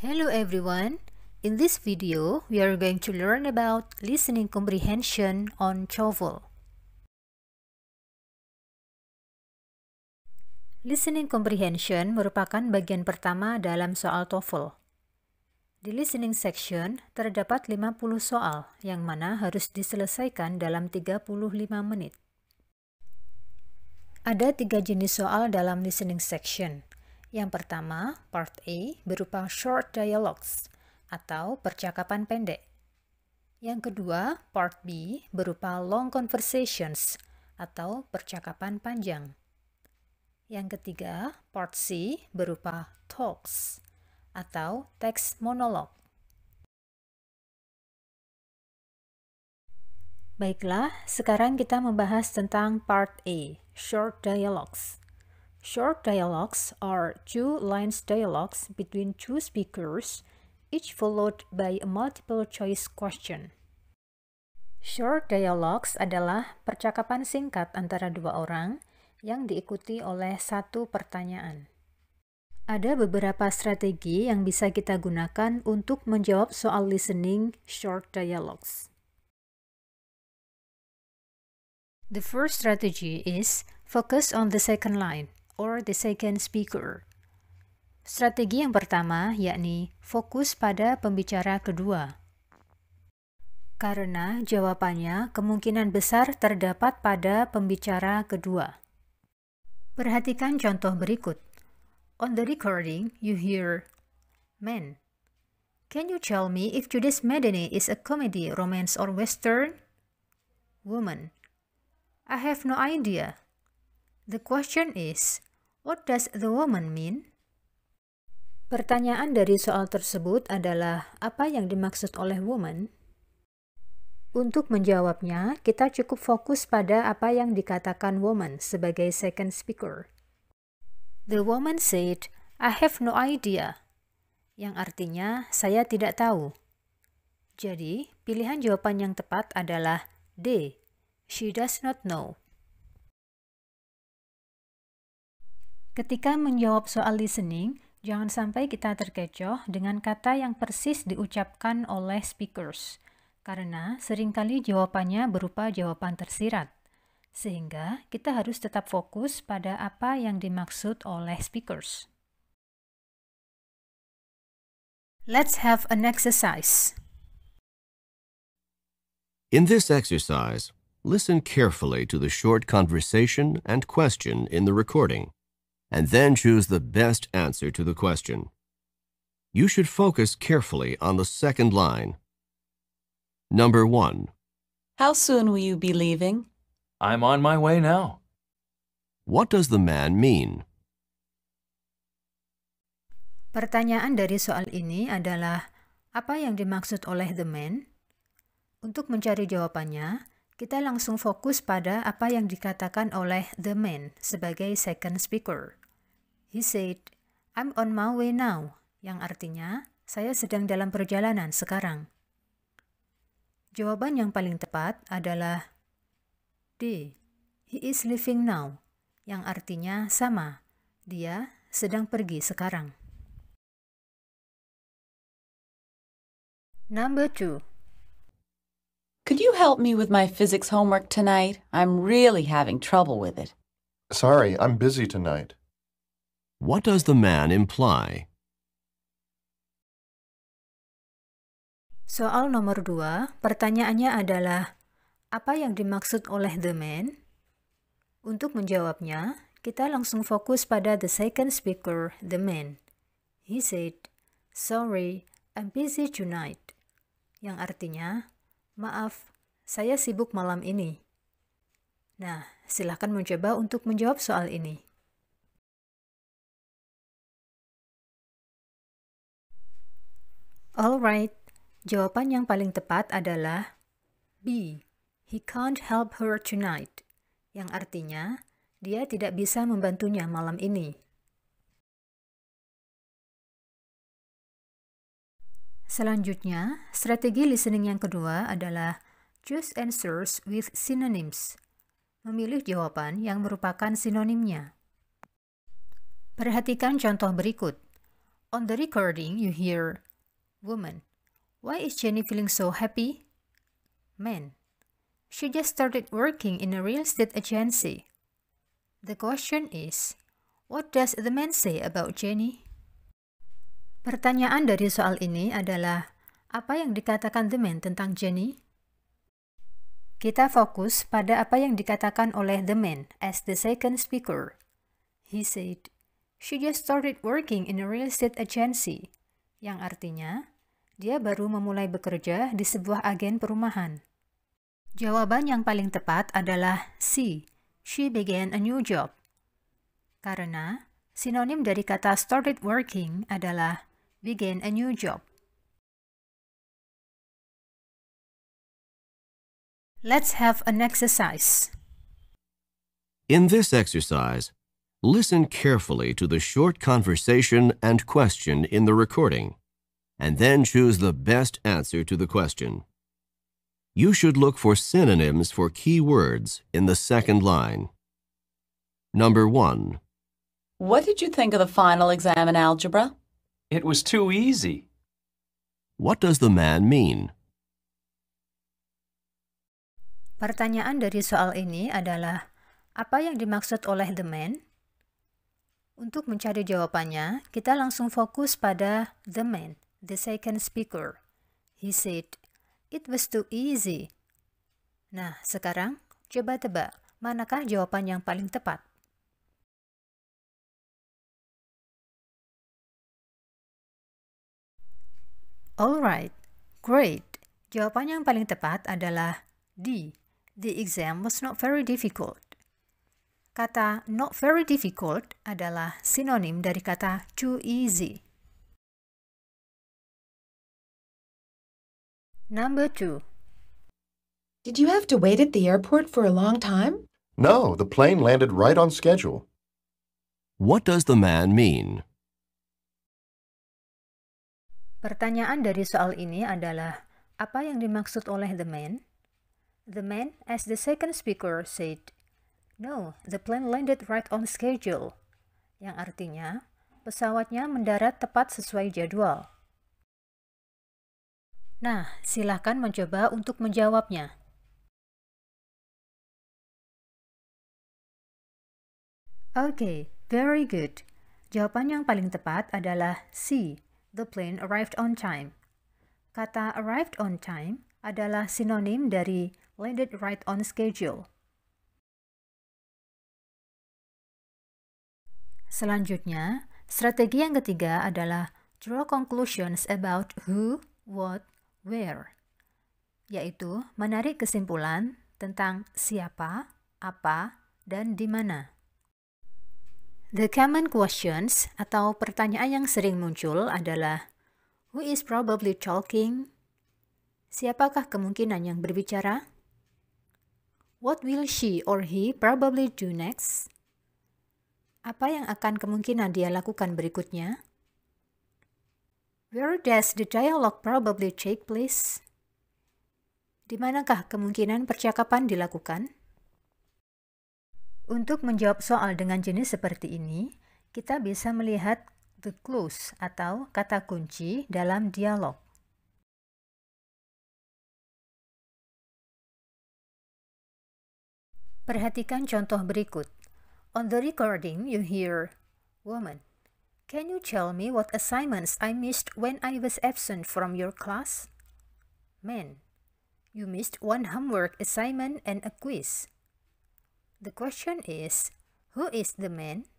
Hello everyone! In this video, we are going to learn about listening comprehension on TOEFL. Listening comprehension merupakan bagian pertama dalam soal TOEFL. Di listening section, terdapat 50 soal yang mana harus diselesaikan dalam 35 menit. Ada 3 jenis soal dalam listening section. Yang pertama, part A berupa short dialogues atau percakapan pendek. Yang kedua, part B berupa long conversations atau percakapan panjang. Yang ketiga, part C berupa talks atau teks monolog. Baiklah, sekarang kita membahas tentang part A, short dialogues. Short dialogues are two lines dialogues between two speakers, each followed by a multiple choice question. Short dialogues adalah percakapan singkat antara dua orang yang diikuti oleh satu pertanyaan. Ada beberapa strategi yang bisa kita gunakan untuk menjawab soal listening short dialogues. The first strategy is focus on the second line or the second speaker. Strategi yang pertama yakni fokus pada pembicara kedua. Karena jawabannya kemungkinan besar terdapat pada pembicara kedua. Perhatikan contoh berikut. On the recording, you hear, "Man, can you tell me if Today's Matinee is a comedy, romance, or western?" Woman, I have no idea. The question is, what does the woman mean? Pertanyaan dari soal tersebut adalah apa yang dimaksud oleh woman? Untuk menjawabnya, kita cukup fokus pada apa yang dikatakan woman sebagai second speaker. The woman said, I have no idea, yang artinya saya tidak tahu. Jadi, pilihan jawaban yang tepat adalah D, she does not know. Ketika menjawab soal listening, jangan sampai kita terkecoh dengan kata yang persis diucapkan oleh speakers, karena seringkali jawabannya berupa jawaban tersirat, sehingga kita harus tetap fokus pada apa yang dimaksud oleh speakers. Let's have an exercise. In this exercise, listen carefully to the short conversation and question in the recording, and then choose the best answer to the question. You should focus carefully on the second line. Number 1. How soon will you be leaving? I'm on my way now. What does the man mean? Pertanyaan dari soal ini adalah, apa yang dimaksud oleh the man? Untuk mencari jawabannya, kita langsung fokus pada apa yang dikatakan oleh the man sebagai second speaker. He said, I'm on my way now, yang artinya, saya sedang dalam perjalanan sekarang. Jawaban yang paling tepat adalah D, he is leaving now, yang artinya sama, dia sedang pergi sekarang. Number 2. Could you help me with my physics homework tonight? I'm really having trouble with it. Sorry, I'm busy tonight. What does the man imply? Soal nomor 2, pertanyaannya adalah, apa yang dimaksud oleh the man? Untuk menjawabnya, kita langsung fokus pada the second speaker, the man. He said, sorry, I'm busy tonight. Yang artinya, maaf, saya sibuk malam ini. Nah, silakan mencoba untuk menjawab soal ini. Alright, jawaban yang paling tepat adalah B. He can't help her tonight, yang artinya dia tidak bisa membantunya malam ini. Selanjutnya, strategi listening yang kedua adalah choose answers with synonyms, memilih jawaban yang merupakan sinonimnya. Perhatikan contoh berikut. On the recording, you hear, woman, why is Jenny feeling so happy? Man, she just started working in a real estate agency. The question is, what does the man say about Jenny? Pertanyaan dari soal ini adalah, apa yang dikatakan the man tentang Jenny? Kita fokus pada apa yang dikatakan oleh the man as the second speaker. He said, she just started working in a real estate agency, yang artinya, dia baru memulai bekerja di sebuah agen perumahan. Jawaban yang paling tepat adalah C. She began a new job. Karena sinonim dari kata started working adalah began a new job. Let's have an exercise. In this exercise, listen carefully to the short conversation and question in the recording, and then choose the best answer to the question. You should look for synonyms for key words in the second line. Number 1. What did you think of the final exam in algebra? It was too easy. What does the man mean? Pertanyaan dari soal ini adalah, apa yang dimaksud oleh the man? Untuk mencari jawabannya, kita langsung fokus pada the man, the second speaker. He said, it was too easy. Nah, sekarang coba tebak, manakah jawaban yang paling tepat? Alright, great. Jawaban yang paling tepat adalah D. The exam was not very difficult. Kata not very difficult adalah sinonim dari kata too easy. Number 2. Did you have to wait at the airport for a long time? No, the plane landed right on schedule. What does the man mean? Pertanyaan dari soal ini adalah, apa yang dimaksud oleh the man? The man, as the second speaker, said, no, the plane landed right on schedule. Yang artinya, pesawatnya mendarat tepat sesuai jadwal. Nah, silakan mencoba untuk menjawabnya. Okay, very good. Jawaban yang paling tepat adalah C. The plane arrived on time. Kata arrived on time adalah sinonim dari landed right on schedule. Selanjutnya, strategi yang ketiga adalah draw conclusions about who, what, where, yaitu menarik kesimpulan tentang siapa, apa, dan di mana. The common questions atau pertanyaan yang sering muncul adalah who is probably talking? Siapakah kemungkinan yang berbicara? What will she or he probably do next? Apa yang akan kemungkinan dia lakukan berikutnya? Where does the dialogue probably take place? Di manakah kemungkinan percakapan dilakukan? Untuk menjawab soal dengan jenis seperti ini, kita bisa melihat the clues atau kata kunci dalam dialog. Perhatikan contoh berikut. On the recording, you hear, woman, can you tell me what assignments I missed when I was absent from your class? Man, you missed one homework assignment and a quiz. The question is, who is the man?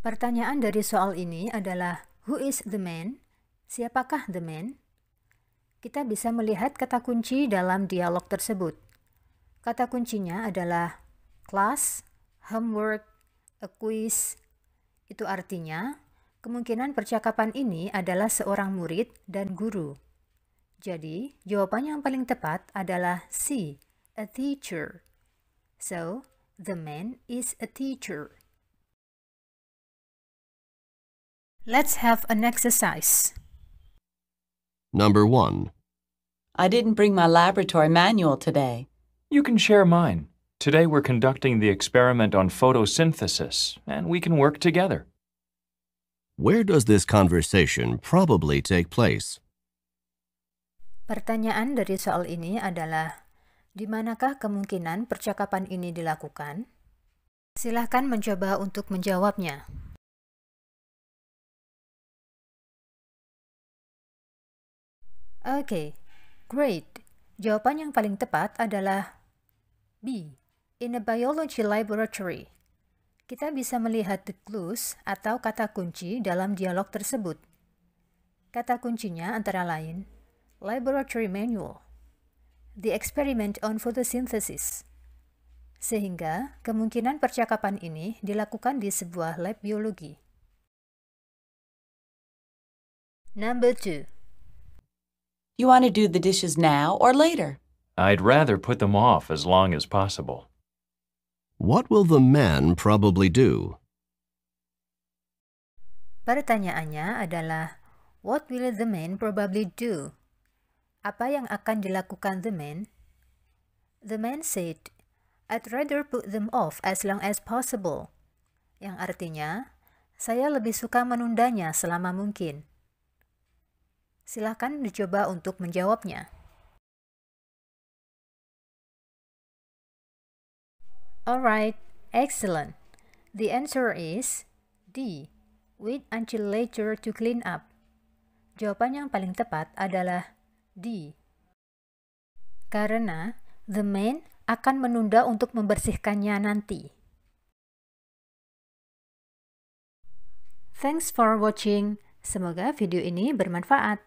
Pertanyaan dari soal ini adalah, who is the man? Siapakah the man? Kita bisa melihat kata kunci dalam dialog tersebut. Kata kuncinya adalah class, homework, a quiz. Itu artinya, kemungkinan percakapan ini adalah seorang murid dan guru. Jadi, jawaban yang paling tepat adalah C, a teacher. So, the man is a teacher. Let's have an exercise. Number 1. I didn't bring my laboratory manual today. You can share mine. Today we're conducting the experiment on photosynthesis, and we can work together. Where does this conversation probably take place? Pertanyaan dari soal ini adalah, di manakah kemungkinan percakapan ini dilakukan? Silahkan mencoba untuk menjawabnya. Oke, great. Jawaban yang paling tepat adalah B. In a biology laboratory. Kita bisa melihat the clues atau kata kunci dalam dialog tersebut. Kata kuncinya antara lain, laboratory manual, the experiment on photosynthesis. Sehingga kemungkinan percakapan ini dilakukan di sebuah lab biologi. Number 2. You want to do the dishes now or later? I'd rather put them off as long as possible. What will the man probably do? Pertanyaannya adalah, what will the man probably do? Apa yang akan dilakukan the man? The man said, I'd rather put them off as long as possible. Yang artinya, saya lebih suka menundanya selama mungkin. Silakan dicoba untuk menjawabnya. Alright, excellent. The answer is D. Wait until later to clean up. Jawaban yang paling tepat adalah D. Karena the man akan menunda untuk membersihkannya nanti. Thanks for watching. Semoga video ini bermanfaat.